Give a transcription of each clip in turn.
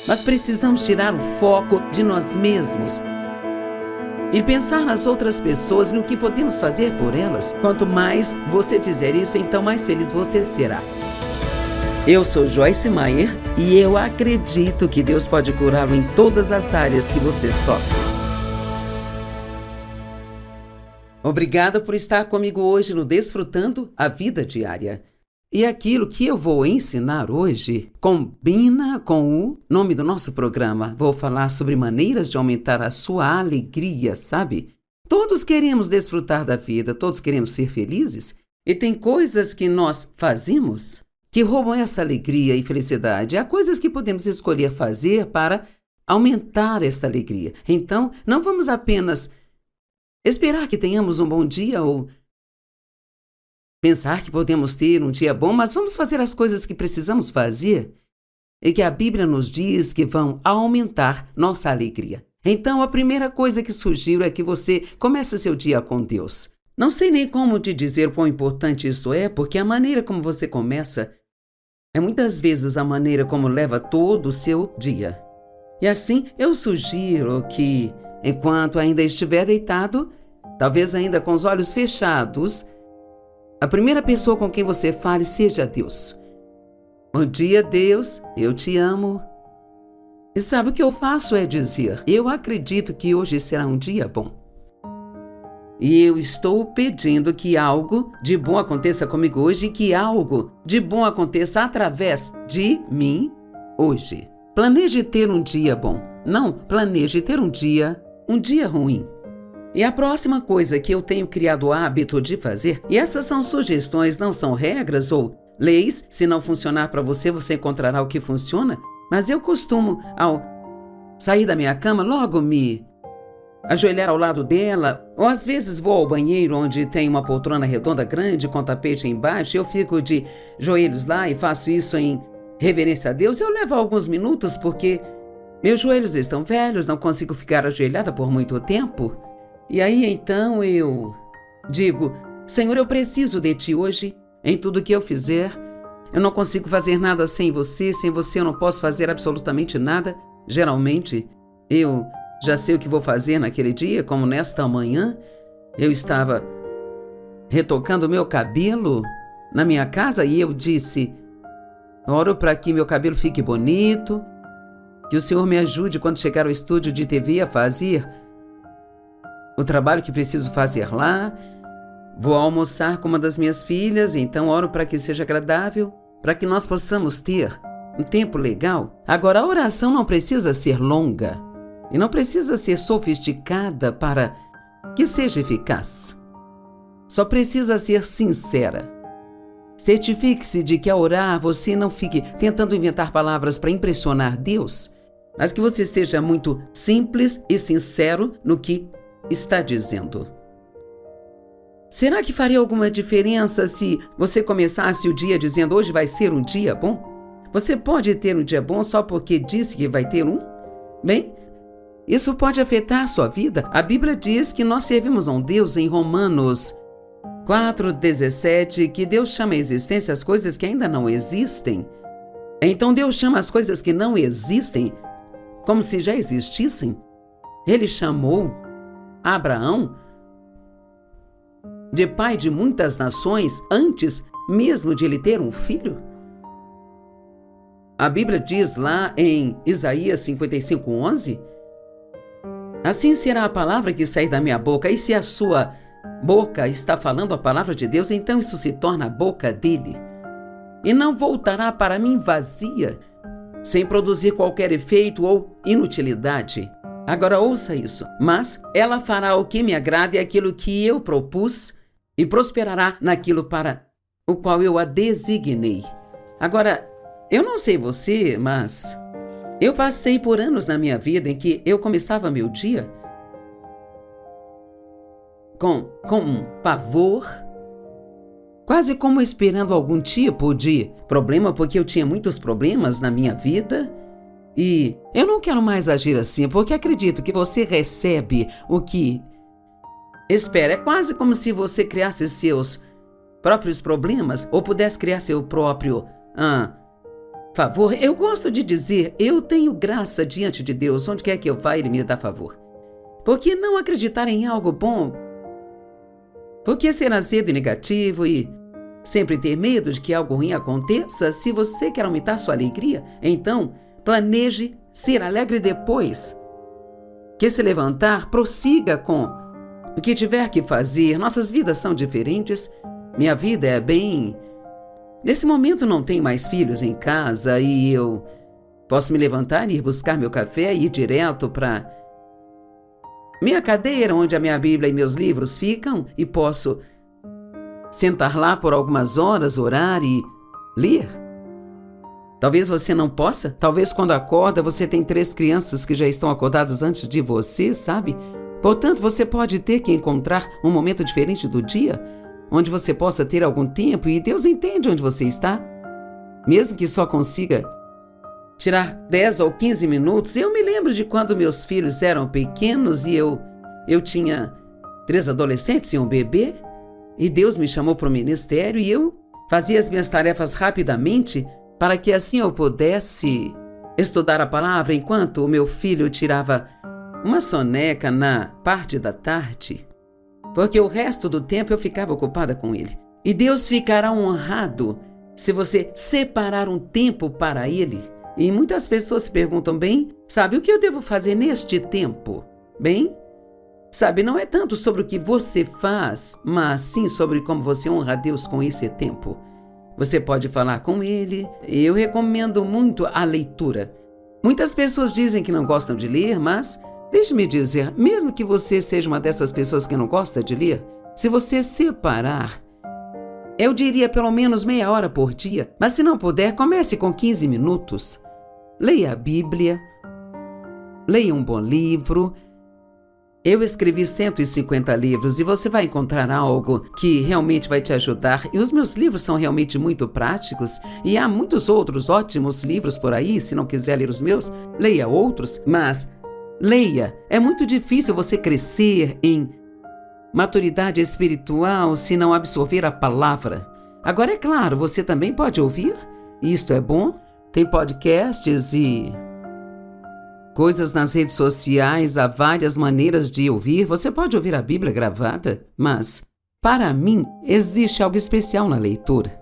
Mas precisamos tirar o foco de nós mesmos e pensar nas outras pessoas e no que podemos fazer por elas. Quanto mais você fizer isso, então mais feliz você será. Eu sou Joyce Meyer e eu acredito que Deus pode curá-lo em todas as áreas que você sofre. Obrigada por estar comigo hoje no Desfrutando a Vida Diária. E aquilo que eu vou ensinar hoje combina com o nome do nosso programa. Vou falar sobre maneiras de aumentar a sua alegria, sabe? Todos queremos desfrutar da vida, todos queremos ser felizes. E tem coisas que nós fazemos que roubam essa alegria e felicidade. Há coisas que podemos escolher fazer para aumentar essa alegria. Então, não vamos apenas esperar que tenhamos um bom dia ou pensar que podemos ter um dia bom, mas vamos fazer as coisas que precisamos fazer e que a Bíblia nos diz que vão aumentar nossa alegria. Então, a primeira coisa que sugiro é que você comece seu dia com Deus. Não sei nem como te dizer quão importante isso é, porque a maneira como você começa é muitas vezes a maneira como leva todo o seu dia. E assim, eu sugiro que, enquanto ainda estiver deitado, talvez ainda com os olhos fechados, a primeira pessoa com quem você fale seja Deus. Bom dia, Deus, eu te amo. E sabe o que eu faço é dizer, eu acredito que hoje será um dia bom. E eu estou pedindo que algo de bom aconteça comigo hoje e que algo de bom aconteça através de mim hoje. Planeje ter um dia bom. Não planeje ter um dia ruim. E a próxima coisa que eu tenho criado o hábito de fazer, e essas são sugestões, não são regras ou leis, se não funcionar para você, você encontrará o que funciona, mas eu costumo, ao sair da minha cama, logo me ajoelhar ao lado dela, ou às vezes vou ao banheiro onde tem uma poltrona redonda grande com tapete embaixo, eu fico de joelhos lá e faço isso em reverência a Deus. Eu levo alguns minutos porque meus joelhos estão velhos, não consigo ficar ajoelhada por muito tempo. E aí então eu digo, Senhor, eu preciso de Ti hoje, em tudo que eu fizer. Eu não consigo fazer nada sem você eu não posso fazer absolutamente nada. Geralmente, eu já sei o que vou fazer naquele dia, como nesta manhã, eu estava retocando meu cabelo na minha casa e eu disse, oro para que meu cabelo fique bonito, que o Senhor me ajude quando chegar ao estúdio de TV a fazer o trabalho que preciso fazer lá. Vou almoçar com uma das minhas filhas, então oro para que seja agradável, para que nós possamos ter um tempo legal. Agora, a oração não precisa ser longa e não precisa ser sofisticada para que seja eficaz. Só precisa ser sincera. Certifique-se de que ao orar você não fique tentando inventar palavras para impressionar Deus, mas que você seja muito simples e sincero no que está dizendo. Será que faria alguma diferença se você começasse o dia dizendo hoje vai ser um dia bom? Você pode ter um dia bom só porque disse que vai ter um? Bem, isso pode afetar a sua vida. A Bíblia diz que nós servimos a um Deus em Romanos 4:17, que Deus chama a existência as coisas que ainda não existem. Então Deus chama as coisas que não existem como se já existissem. Ele chamou Abraão de pai de muitas nações antes mesmo de ele ter um filho. A Bíblia diz lá em Isaías 55:11, assim será a palavra que sair da minha boca, e se a sua boca está falando a palavra de Deus, então isso se torna a boca dele. E não voltará para mim vazia, sem produzir qualquer efeito ou inutilidade. Agora ouça isso. Mas ela fará o que me agrada e aquilo que eu propus, e prosperará naquilo para o qual eu a designei. Agora, eu não sei você, mas eu passei por anos na minha vida em que eu começava meu dia com um pavor, quase como esperando algum tipo de problema, porque eu tinha muitos problemas na minha vida. E eu não quero mais agir assim, porque acredito que você recebe o que espera. É quase como se você criasse seus próprios problemas ou pudesse criar seu próprio favor, eu gosto de dizer, eu tenho graça diante de Deus, onde quer que eu vá, Ele me dá favor. Por que não acreditar em algo bom? Por que ser azedo e negativo e sempre ter medo de que algo ruim aconteça? Se você quer aumentar sua alegria, então planeje ser alegre depois. Que se levantar, prossiga com o que tiver que fazer. Nossas vidas são diferentes. Minha vida é bem... Nesse momento não tenho mais filhos em casa e eu posso me levantar e ir buscar meu café e ir direto para minha cadeira, onde a minha Bíblia e meus livros ficam, e posso sentar lá por algumas horas, orar e ler. Talvez você não possa. Talvez quando acorda você tem 3 crianças que já estão acordadas antes de você, sabe? Portanto, você pode ter que encontrar um momento diferente do dia, onde você possa ter algum tempo e Deus entende onde você está. Mesmo que só consiga tirar 10 ou 15 minutos. Eu me lembro de quando meus filhos eram pequenos e eu tinha 3 adolescentes e um bebê, e Deus me chamou para o ministério e eu fazia as minhas tarefas rapidamente para que assim eu pudesse estudar a palavra enquanto o meu filho tirava uma soneca na parte da tarde, porque o resto do tempo eu ficava ocupada com ele. E Deus ficará honrado se você separar um tempo para ele. E muitas pessoas se perguntam, bem, sabe, o que eu devo fazer neste tempo? Bem, sabe, não é tanto sobre o que você faz, mas sim sobre como você honra a Deus com esse tempo. Você pode falar com ele. Eu recomendo muito a leitura. Muitas pessoas dizem que não gostam de ler, mas deixe-me dizer, mesmo que você seja uma dessas pessoas que não gosta de ler, se você separar, eu diria pelo menos meia hora por dia, mas se não puder, comece com 15 minutos. Leia a Bíblia, leia um bom livro. Eu escrevi 150 livros e você vai encontrar algo que realmente vai te ajudar. E os meus livros são realmente muito práticos e há muitos outros ótimos livros por aí. Se não quiser ler os meus, leia outros, mas leia. É muito difícil você crescer em maturidade espiritual se não absorver a palavra. Agora, é claro, você também pode ouvir, e isto é bom. Tem podcasts e coisas nas redes sociais, há várias maneiras de ouvir. Você pode ouvir a Bíblia gravada, mas, para mim, existe algo especial na leitura.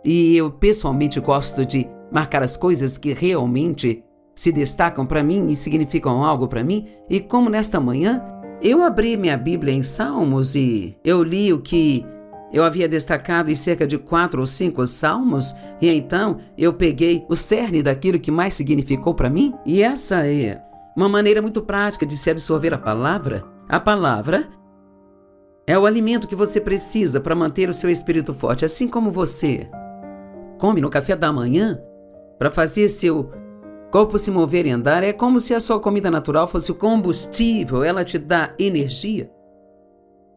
E eu, pessoalmente, gosto de marcar as coisas que realmente se destacam para mim e significam algo para mim. E como nesta manhã, eu abri minha Bíblia em Salmos e eu li o que eu havia destacado em cerca de 4 ou 5 salmos, e então eu peguei o cerne daquilo que mais significou para mim. E essa é uma maneira muito prática de se absorver a palavra. A palavra é o alimento que você precisa para manter o seu espírito forte, assim como você come no café da manhã para fazer seu corpo se mover e andar. É como se a sua comida natural fosse o combustível, ela te dá energia.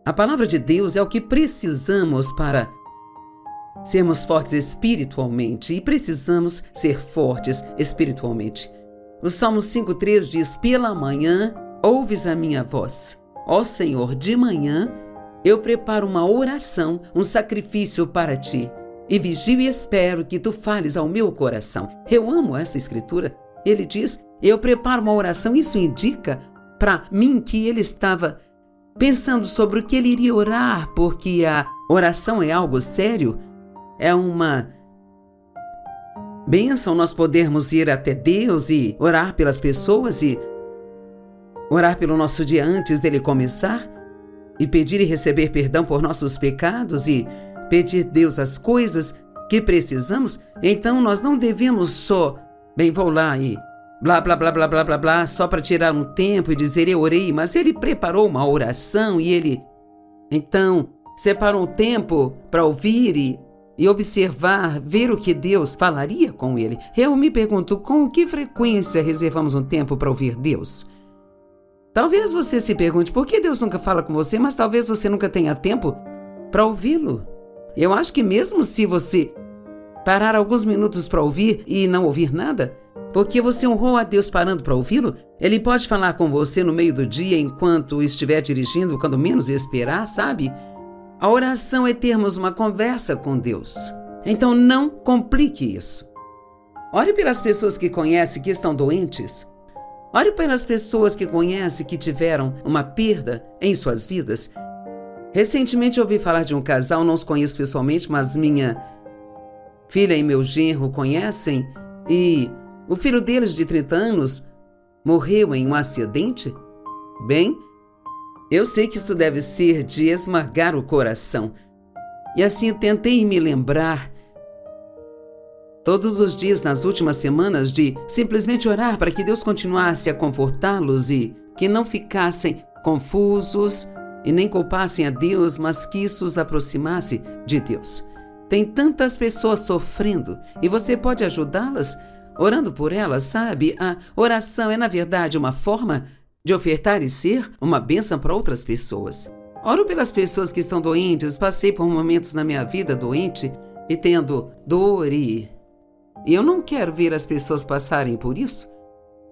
A palavra de Deus é o que precisamos para sermos fortes espiritualmente, e precisamos ser fortes espiritualmente. O Salmo 5,3 diz: pela manhã ouves a minha voz. Ó Senhor, de manhã eu preparo uma oração, um sacrifício para ti, e vigio e espero que tu fales ao meu coração. Eu amo essa escritura. Ele diz, eu preparo uma oração. Isso indica para mim que ele estava pensando sobre o que ele iria orar, porque a oração é algo sério, é uma bênção nós podermos ir até Deus e orar pelas pessoas e orar pelo nosso dia antes dele começar e pedir e receber perdão por nossos pecados e pedir a Deus as coisas que precisamos. Então nós não devemos só, bem, vou lá e blá, blá, blá, blá, blá, blá, blá, só para tirar um tempo e dizer eu orei, mas ele preparou uma oração e ele, então, separou um tempo para ouvir e observar, ver o que Deus falaria com ele. Eu me pergunto, com que frequência reservamos um tempo para ouvir Deus? Talvez você se pergunte, por que Deus nunca fala com você, mas talvez você nunca tenha tempo para ouvi-lo. Eu acho que mesmo se você parar alguns minutos para ouvir e não ouvir nada, porque você honrou a Deus parando para ouvi-lo, ele pode falar com você no meio do dia enquanto estiver dirigindo, quando menos esperar, sabe? A oração é termos uma conversa com Deus. Então não complique isso. Ore pelas pessoas que conhece que estão doentes. Ore pelas pessoas que conhece que tiveram uma perda em suas vidas. Recentemente ouvi falar de um casal, não os conheço pessoalmente, mas minha filha e meu genro conhecem, e o filho deles de 30 anos morreu em um acidente. Bem, eu sei que isso deve ser de esmagar o coração. E assim tentei me lembrar todos os dias nas últimas semanas de simplesmente orar para que Deus continuasse a confortá-los e que não ficassem confusos e nem culpassem a Deus, mas que isso os aproximasse de Deus. Tem tantas pessoas sofrendo e você pode ajudá-las orando por elas, sabe? A oração é, na verdade, uma forma de ofertar e ser uma bênção para outras pessoas. Oro pelas pessoas que estão doentes. Passei por momentos na minha vida doente e tendo dor e eu não quero ver as pessoas passarem por isso.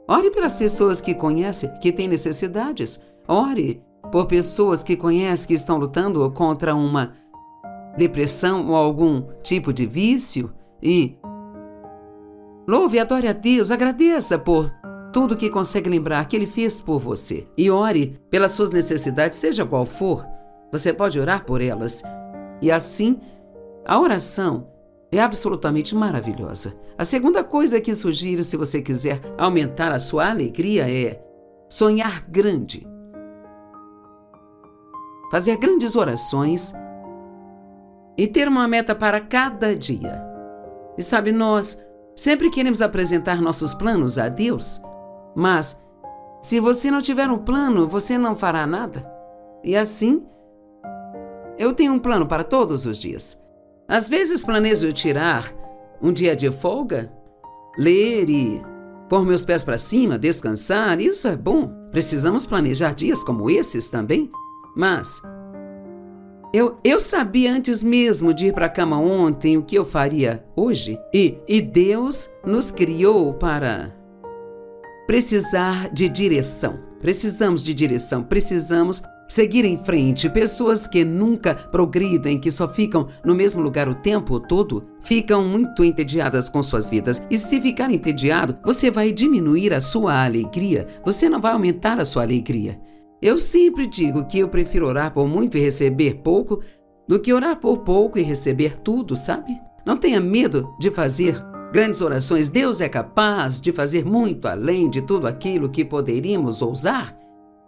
Ore pelas pessoas que conhece que têm necessidades. Ore por pessoas que conhece que estão lutando contra uma depressão ou algum tipo de vício e louve e adore a Deus, agradeça por tudo que consegue lembrar que Ele fez por você. E ore pelas suas necessidades, seja qual for. Você pode orar por elas. E assim, a oração é absolutamente maravilhosa. A segunda coisa que sugiro, se você quiser aumentar a sua alegria, é sonhar grande. Fazer grandes orações e ter uma meta para cada dia. E sabe, nós sempre queremos apresentar nossos planos a Deus, mas se você não tiver um plano, você não fará nada. E assim, eu tenho um plano para todos os dias. Às vezes planejo tirar um dia de folga, ler e pôr meus pés para cima, descansar, isso é bom. Precisamos planejar dias como esses também, mas eu sabia antes mesmo de ir para a cama ontem o que eu faria hoje. E Deus nos criou para precisar de direção. Precisamos de direção, precisamos seguir em frente. Pessoas que nunca progridem, que só ficam no mesmo lugar o tempo todo, ficam muito entediadas com suas vidas. E se ficar entediado, você vai diminuir a sua alegria, você não vai aumentar a sua alegria. Eu sempre digo que eu prefiro orar por muito e receber pouco do que orar por pouco e receber tudo, sabe? Não tenha medo de fazer grandes orações. Deus é capaz de fazer muito além de tudo aquilo que poderíamos ousar,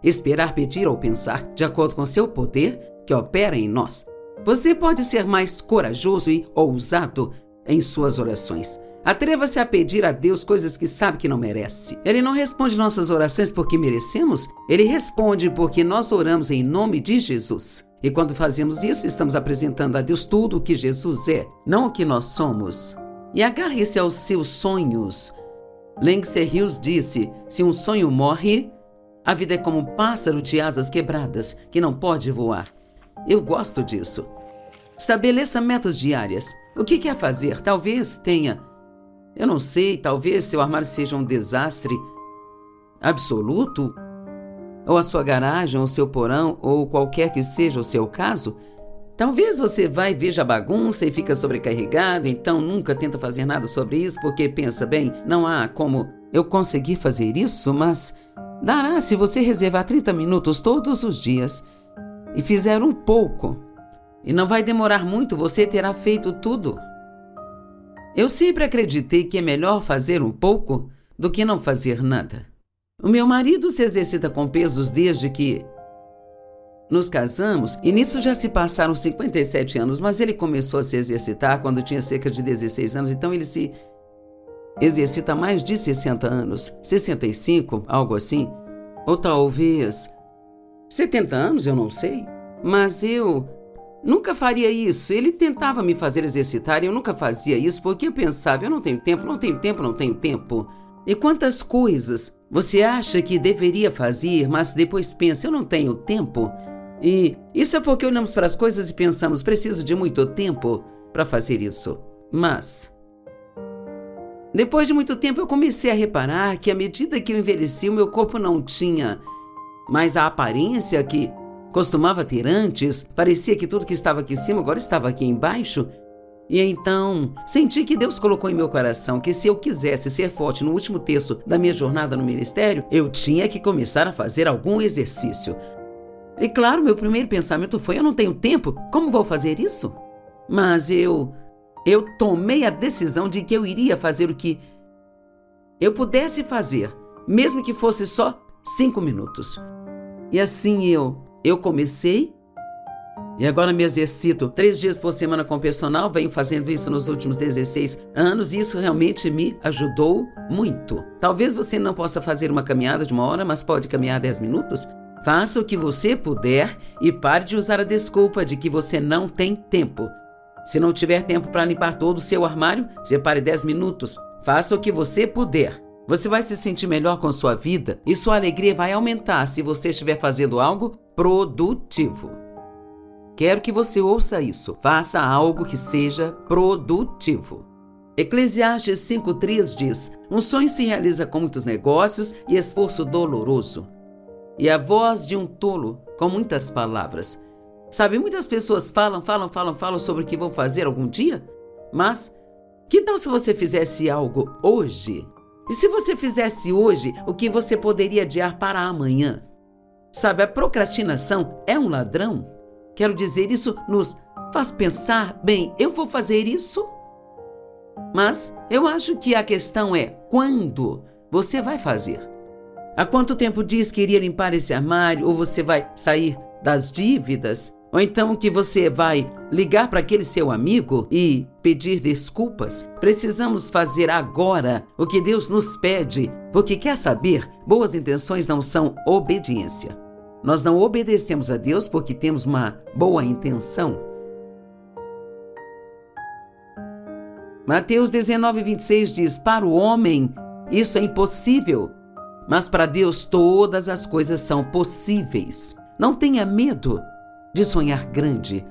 esperar, pedir ou pensar, de acordo com seu poder que opera em nós. Você pode ser mais corajoso e ousado em suas orações. Atreva-se a pedir a Deus coisas que sabe que não merece. Ele não responde nossas orações porque merecemos, Ele responde porque nós oramos em nome de Jesus. E quando fazemos isso, estamos apresentando a Deus tudo o que Jesus é, não o que nós somos. E agarre-se aos seus sonhos. Langston Hughes disse, se um sonho morre, a vida é como um pássaro de asas quebradas que não pode voar. Eu gosto disso. Estabeleça metas diárias. O que quer fazer? Talvez tenha... Eu não sei, talvez seu armário seja um desastre absoluto, ou a sua garagem, ou seu porão, ou qualquer que seja o seu caso. Talvez você vá e veja a bagunça e fica sobrecarregado, então nunca tenta fazer nada sobre isso, porque pensa, bem, não há como eu conseguir fazer isso, mas dará se você reservar 30 minutos todos os dias e fizer um pouco. E não vai demorar muito, você terá feito tudo. Eu sempre acreditei que é melhor fazer um pouco do que não fazer nada. O meu marido se exercita com pesos desde que nos casamos, e nisso já se passaram 57 anos, mas ele começou a se exercitar quando tinha cerca de 16 anos, então ele se exercita há mais de 60 anos, 65, algo assim, ou talvez 70 anos, eu não sei, mas eu nunca faria isso. Ele tentava me fazer exercitar e eu nunca fazia isso porque eu pensava, eu não tenho tempo, não tenho tempo, não tenho tempo. E quantas coisas você acha que deveria fazer, mas depois pensa, eu não tenho tempo? E isso é porque olhamos para as coisas e pensamos, preciso de muito tempo para fazer isso. Mas, depois de muito tempo, eu comecei a reparar que à medida que eu envelheci, o meu corpo não tinha mais a aparência que costumava ter antes. Parecia que tudo que estava aqui em cima agora estava aqui embaixo. E então, senti que Deus colocou em meu coração que se eu quisesse ser forte no último terço da minha jornada no ministério, eu tinha que começar a fazer algum exercício. E claro, meu primeiro pensamento foi: eu não tenho tempo, como vou fazer isso? Mas eu tomei a decisão de que eu iria fazer o que eu pudesse fazer, mesmo que fosse só 5 minutos. E assim eu comecei. E agora me exercito 3 dias por semana com o personal, venho fazendo isso nos últimos 16 anos e isso realmente me ajudou muito. Talvez você não possa fazer uma caminhada de 1 hora, mas pode caminhar 10 minutos. Faça o que você puder e pare de usar a desculpa de que você não tem tempo. Se não tiver tempo para limpar todo o seu armário, separe 10 minutos. Faça o que você puder. Você vai se sentir melhor com sua vida e sua alegria vai aumentar se você estiver fazendo algo produtivo. Quero que você ouça isso. Faça algo que seja produtivo. Eclesiastes 5:3 diz: um sonho se realiza com muitos negócios e esforço doloroso. E a voz de um tolo com muitas palavras. Sabe, muitas pessoas falam sobre o que vão fazer algum dia, mas que tal se você fizesse algo hoje? E se você fizesse hoje o que você poderia adiar para amanhã? Sabe, a procrastinação é um ladrão. Quero dizer, isso nos faz pensar: bem, eu vou fazer isso? Mas eu acho que a questão é quando você vai fazer. Há quanto tempo diz que iria limpar esse armário? Ou você vai sair das dívidas? Ou então que você vai ligar para aquele seu amigo e pedir desculpas? Precisamos fazer agora o que Deus nos pede, porque quer saber, boas intenções não são obediência. Nós não obedecemos a Deus porque temos uma boa intenção. Mateus 19:26 diz: para o homem isso é impossível, mas para Deus todas as coisas são possíveis. Não tenha medo de sonhar grande,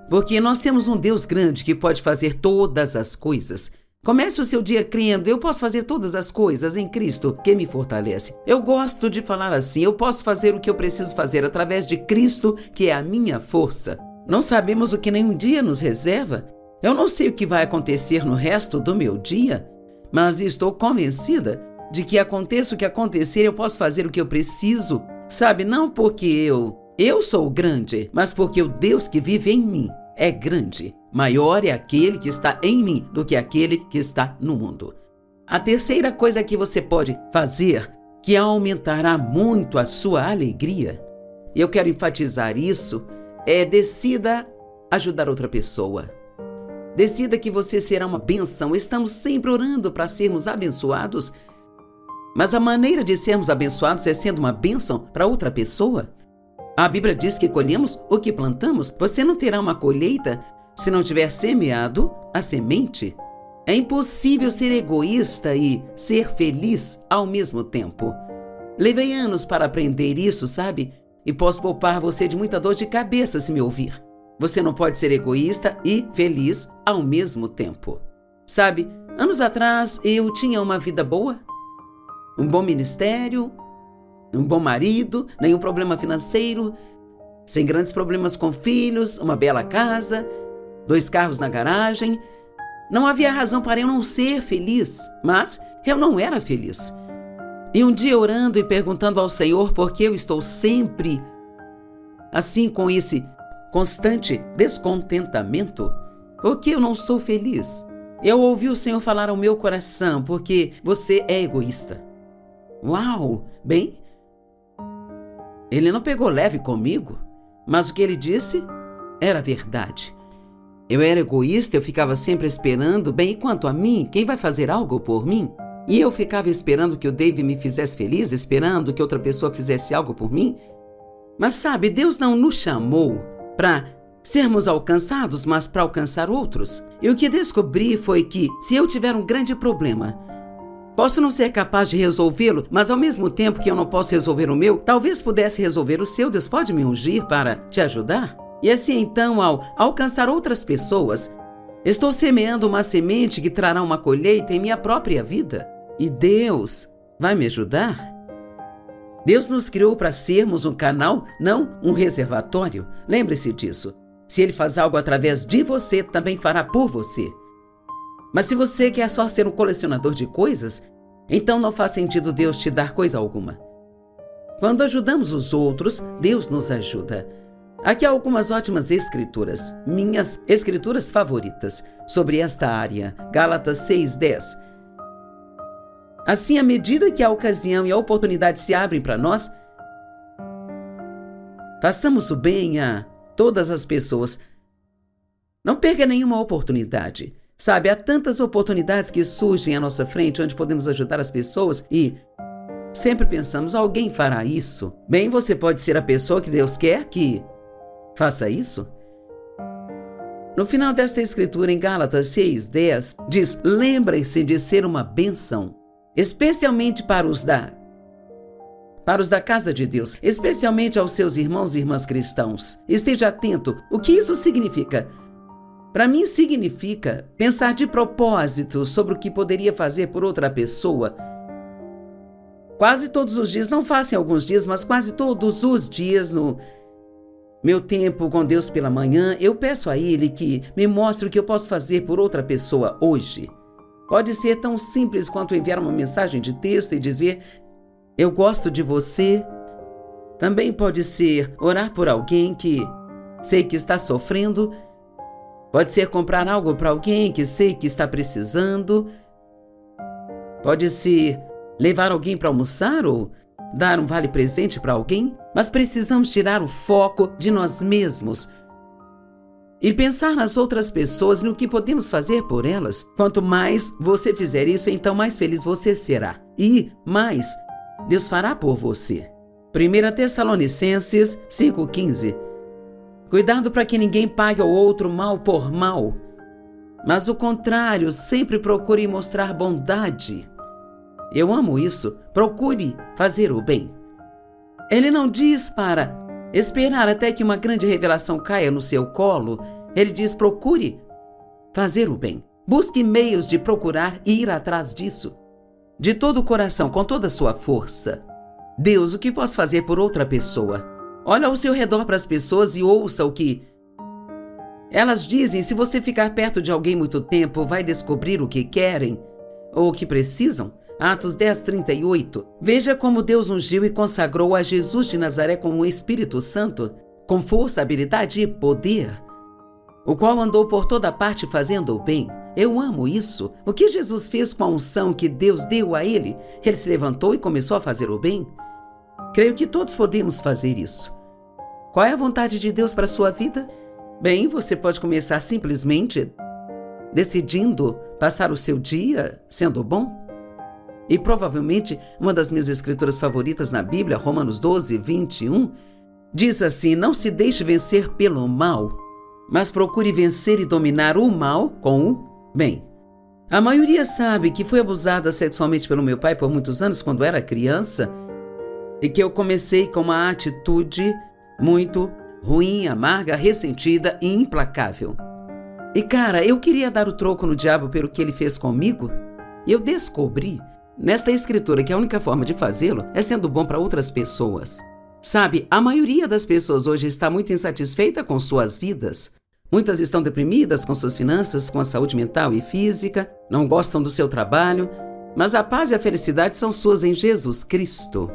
porque nós temos um Deus grande que pode fazer todas as coisas. Comece o seu dia crendo: eu posso fazer todas as coisas em Cristo que me fortalece. Eu gosto de falar assim: eu posso fazer o que eu preciso fazer através de Cristo, que é a minha força. Não sabemos o que nenhum dia nos reserva. Eu não sei o que vai acontecer no resto do meu dia, mas estou convencida de que aconteça o que acontecer, eu posso fazer o que eu preciso. Sabe, não porque eu sou grande, mas porque o Deus que vive em mim é grande. Maior é aquele que está em mim do que aquele que está no mundo. A terceira coisa que você pode fazer, que aumentará muito a sua alegria, e eu quero enfatizar isso, é decida ajudar outra pessoa. Decida que você será uma bênção. Estamos sempre orando para sermos abençoados, mas a maneira de sermos abençoados é sendo uma bênção para outra pessoa. A Bíblia diz que colhemos o que plantamos. Você não terá uma colheita se não tiver semeado a semente. É impossível ser egoísta e ser feliz ao mesmo tempo. Levei anos para aprender isso, sabe? E posso poupar você de muita dor de cabeça se me ouvir. Você não pode ser egoísta e feliz ao mesmo tempo. Sabe, anos atrás eu tinha uma vida boa, um bom ministério, um bom marido, nenhum problema financeiro, sem grandes problemas com filhos, uma bela casa, 2 carros na garagem. Não havia razão para eu não ser feliz, mas eu não era feliz. E um dia orando e perguntando ao Senhor por que eu estou sempre assim com esse constante descontentamento, por que eu não sou feliz? Eu ouvi o Senhor falar ao meu coração: porque você é egoísta. Uau! Bem, Ele não pegou leve comigo, mas o que Ele disse era verdade. Eu era egoísta, eu ficava sempre esperando, bem, e quanto a mim, quem vai fazer algo por mim? E eu ficava esperando que o Dave me fizesse feliz, esperando que outra pessoa fizesse algo por mim. Mas sabe, Deus não nos chamou para sermos alcançados, mas para alcançar outros. E o que descobri foi que, se eu tiver um grande problema, posso não ser capaz de resolvê-lo, mas ao mesmo tempo que eu não posso resolver o meu, talvez pudesse resolver o seu. Deus pode me ungir para te ajudar? E assim, então, ao alcançar outras pessoas, estou semeando uma semente que trará uma colheita em minha própria vida. E Deus vai me ajudar? Deus nos criou para sermos um canal, não um reservatório. Lembre-se disso. Se Ele faz algo através de você, também fará por você. Mas se você quer só ser um colecionador de coisas, então não faz sentido Deus te dar coisa alguma. Quando ajudamos os outros, Deus nos ajuda. Aqui há algumas ótimas escrituras, minhas escrituras favoritas, sobre esta área. Gálatas 6:10. Assim, à medida que a ocasião e a oportunidade se abrem para nós, façamos o bem a todas as pessoas. Não perca nenhuma oportunidade. Sabe, há tantas oportunidades que surgem à nossa frente onde podemos ajudar as pessoas e sempre pensamos, alguém fará isso? Bem, você pode ser a pessoa que Deus quer que faça isso. No final desta escritura, em Gálatas 6:10, diz: lembrem-se de ser uma bênção, especialmente para os da casa de Deus, especialmente aos seus irmãos e irmãs cristãos. Esteja atento. O que isso significa? Para mim, significa pensar de propósito sobre o que poderia fazer por outra pessoa. Quase todos os dias, não faço em alguns dias, mas quase todos os dias, no meu tempo com Deus pela manhã, eu peço a Ele que me mostre o que eu posso fazer por outra pessoa hoje. Pode ser tão simples quanto enviar uma mensagem de texto e dizer: eu gosto de você. Também pode ser orar por alguém que sei que está sofrendo. Pode ser comprar algo para alguém que sei que está precisando. Pode ser levar alguém para almoçar ou dar um vale-presente para alguém. Mas precisamos tirar o foco de nós mesmos e pensar nas outras pessoas, no que podemos fazer por elas. Quanto mais você fizer isso, então mais feliz você será. E mais Deus fará por você. 1 Tessalonicenses 5:15. Cuidado para que ninguém pague ao outro mal por mal, mas o contrário, sempre procure mostrar bondade. Eu amo isso. Procure fazer o bem. Ele não diz para esperar até que uma grande revelação caia no seu colo. Ele diz: procure fazer o bem. Busque meios de procurar e ir atrás disso. De todo o coração, com toda a sua força. Deus, o que posso fazer por outra pessoa? Olha ao seu redor para as pessoas e ouça o que elas dizem. Se você ficar perto de alguém muito tempo, vai descobrir o que querem ou o que precisam. Atos 10:38. Veja como Deus ungiu e consagrou a Jesus de Nazaré com o Espírito Santo, com força, habilidade e poder, o qual andou por toda parte fazendo o bem. Eu amo isso. O que Jesus fez com a unção que Deus deu a ele? Ele se levantou e começou a fazer o bem? Creio que todos podemos fazer isso. Qual é a vontade de Deus para a sua vida? Bem, você pode começar simplesmente decidindo passar o seu dia sendo bom. E provavelmente uma das minhas escrituras favoritas na Bíblia, Romanos 12:21, diz assim: não se deixe vencer pelo mal, mas procure vencer e dominar o mal com o bem. A maioria sabe que fui abusada sexualmente pelo meu pai por muitos anos quando era criança e que eu comecei com uma atitude muito ruim, amarga, ressentida e implacável. E cara, eu queria dar o troco no diabo pelo que ele fez comigo e eu descobri nesta escritura que a única forma de fazê-lo é sendo bom para outras pessoas. Sabe, a maioria das pessoas hoje está muito insatisfeita com suas vidas. Muitas estão deprimidas com suas finanças, com a saúde mental e física, não gostam do seu trabalho, mas a paz e a felicidade são suas em Jesus Cristo.